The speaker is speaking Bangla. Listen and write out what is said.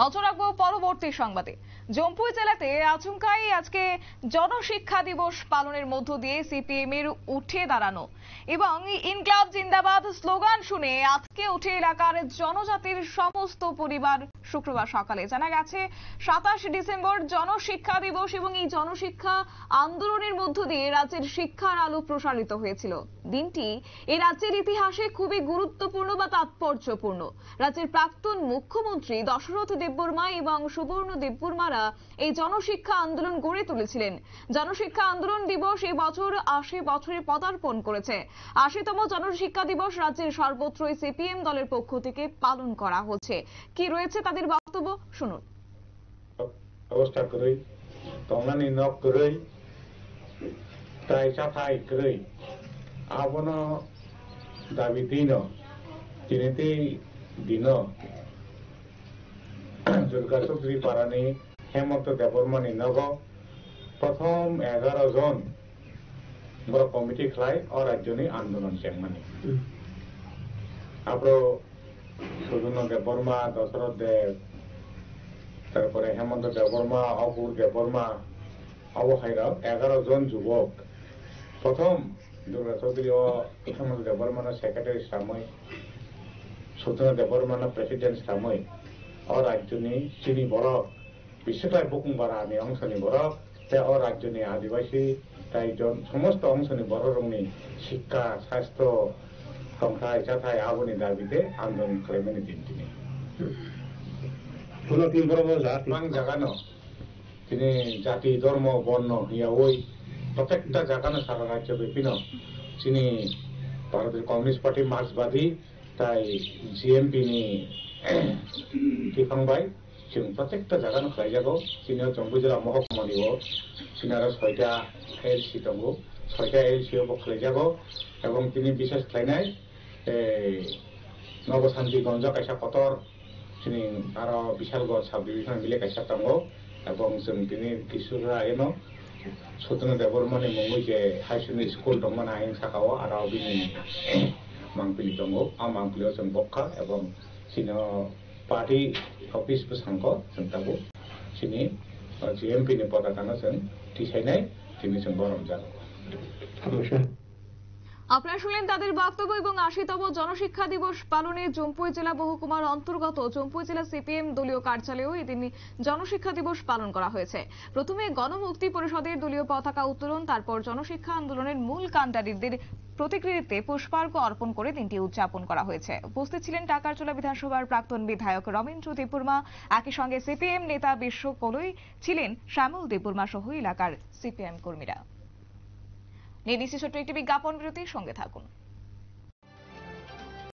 নজর রাখবো পরবর্তী সংবাদে। জম্পুই জেলাতে আচমকাই আজকে জনশিক্ষা দিবস পালনের মধ্য দিয়ে সিপিএম এর উঠে দাঁড়ানো এবং ইনকলাব জিন্দাবাদ স্লোগান শুনে আজকে উঠে এলাকার জনজাতির সমস্ত পরিবার শুক্রবার সকালে। জানা গেছে 27 ডিসেম্বর জনশিক্ষা দিবস এবং এই জনশিক্ষা আন্দোলনের মধ্য দিয়ে রাজ্যের শিক্ষার আলো প্রসারিত হয়েছিল। দিনটি এই রাজ্যের ইতিহাসে খুবই গুরুত্বপূর্ণ বা তাৎপর্যপূর্ণ। রাজ্যের প্রাক্তন মুখ্যমন্ত্রী দশরথ দেববর্মা এবং সুবর্ণ দেববর্মারা এই জনশিক্ষা আন্দোলন গড়ে তুলেছিলেন। জনশিক্ষা আন্দোলন দিবস এই বছর 80 বছরে পদার্পণ করেছে। 80তম জনশিক্ষা দিবস রাজ্যের সর্বত্রই সিপিএম দলের পক্ষ থেকে পালন করা হচ্ছে। কি রয়েছে তাদের বক্তব্য শুনুন। অবস্থা করি তংনানি নক করি তাই সাথাই করি আবন দাবি দিন তিনিতে দিন দুর্গা চৌধুরী পারানি হেমন্ত দেববর্মানি নগ প্রথম 11 জন বড় কমিটি খাই ও রাজ্যনি আন্দোলন চেংমানি আব্রো সুবর্ণ দেববর্মা দশরথ দেব তারপরে হেমন্ত দেববর্মা অপুর দেববর্মা অবহাইরাও 11 জন যুবক প্রথম দুর্গা চৌধুরী ও হেমন্ত দেববর্মার সেক্রেটারি সাময় সুবর্ণ দেববর্মার প্রেসিডেন্ট সাময় ও রাজ্যনি চিনি বরক বিশ্বকায় বুকুংবারা আমি অংশনি বরক ও রাজ্যনি আদিবাসী তাই সমস্ত অংশনি বড় রঙনি শিক্ষা স্বাস্থ্য সংখ্যায় চাথায় আবনি দাবিতে আন্দোলন খালাইমানি দিনটিনি জাগানো তিনি জাতি ধর্ম বর্ণ ইয়া ওই প্রত্যেকটা জাগানো সারা রাজ্য বিভিন্ন তিনি ভারতের কমিউনিস্ট পার্টি মার্ক্সবাদী তাই জিএমপি নি টিফাংবাই जों प्रत्येकटा जागानो खालायजागौ जोंनि जम्पुइ जिल्ला महकुमानियाव जोंना 6टा एलसि दङ 6टा एलसियावबो खालायजागौ এবং তিনি বিশেষ খালাयनाय नवशान्तिगन्ज कायसा कतर जोंनि आरो बिशालगड़ साब डिभिजन मिले कायसा दङ এবং जों दिनै किशोरा एनो सुबर्ण देबबर्मानि मुङै जे हाई सेकेन्डारि स्कुल दंमोन आयेन साखाव आरो बिनि मांपिलि दङ आ मांपिलियाव जों बक्का এবং जोंनो पार्टी अफिस बसांखौ जों दाबो जोंनि जिएमपि नि पताकानो जों थिसायनाय जोंनि जों गरम जागौ। আপনারা শুনলেন তাদের বক্তব্য এবং 80তম জনশিক্ষা দিবস পালনে জম্পুই জেলা মহকুমার অন্তর্গত জম্পুই জেলা সিপিএম দলীয় কার্যালয়েও এদিন জনশিক্ষা দিবস পালন করা হয়েছে। প্রথমে গণমুক্তি পরিষদের দলীয় পতাকা উত্তোলন, তারপর জনশিক্ষা আন্দোলনের মূল কাণ্ডারীদের প্রতিকৃতিতে পুষ্পার্ঘ্য অর্পণ করে দিনটি উদযাপন করা হয়েছে। উপস্থিত ছিলেন টাকারজলা বিধানসভার প্রাক্তন বিধায়ক রমেন্দ্র দেববর্মা, একই সঙ্গে সিপিএম নেতা বিশ্ব কলই ছিলেন শ্যামল দেববর্মা সহ এলাকার সিপিএম কর্মীরা। নিয়ে নিচ্ছি ছোট্ট একটি বিজ্ঞাপন বিরতির সঙ্গে থাকুন।